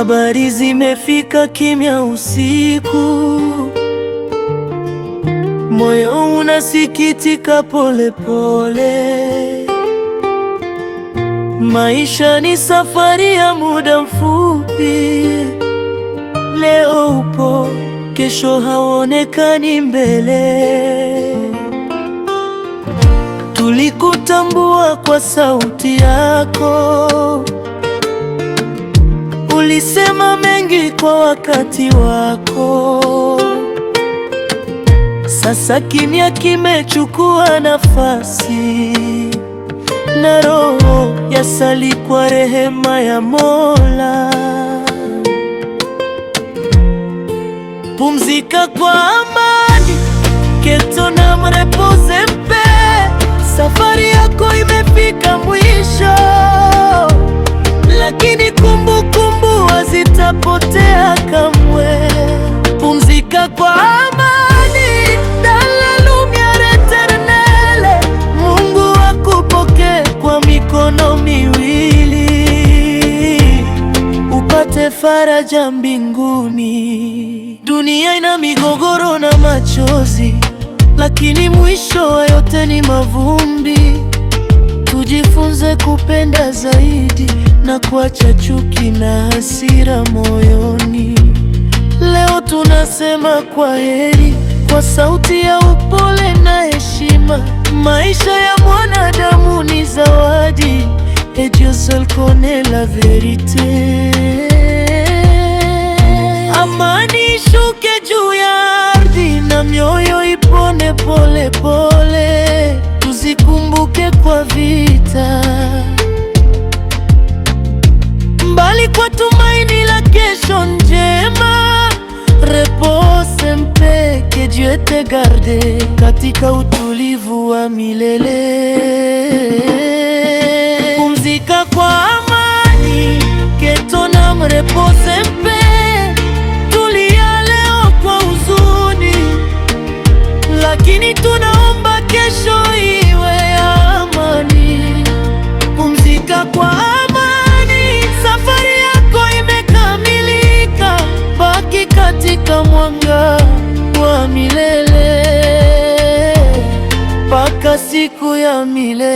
Habari zimefika kimya usiku, moyo unasikitika pole pole. Maisha ni safari ya muda mfupi, leo upo, kesho hauonekani mbele. Tulikutambua kwa sauti yako, ulisema mengi kwa wakati wako. Sasa kimya kimechukua nafasi, na roho yasali kwa rehema ya Mola. Pumzika kwa amani, keto na mrepoze mpe. Safari yako imefika mwisho, lakini kumbukumbu hazitapotea kamwe. Pumzika kwa amani, dans la lumière éternelle. Mungu akupokee kwa mikono miwili, upate faraja mbinguni. Dunia ina migogoro na machozi, lakini mwisho wa yote ni mavumbi. Tujifunze kupenda zaidi na kuacha chuki na hasira moyoni. Leo tunasema kwa heri, kwa sauti ya upole na heshima. Maisha ya mwanadamu ni zawadi, et Dieu seul connaît la vérité. Amani ishuke juu ya ardhi na mioyo ipone pole pole. Tuzikumbuke kwa vita, mbali kwa tumaini la kesho njema. Repose mpe, que Dieu te garde, katika utulivu wa milele. Pumzika kwa amani, keto na mrepose mpe. Tulia leo kwa huzuni, lakini tunaomba kesho iwe ya amani. Pumzika kwa amani, safari yako imekamilika. Baki katika mwanga wa milele, mpaka siku ya milele.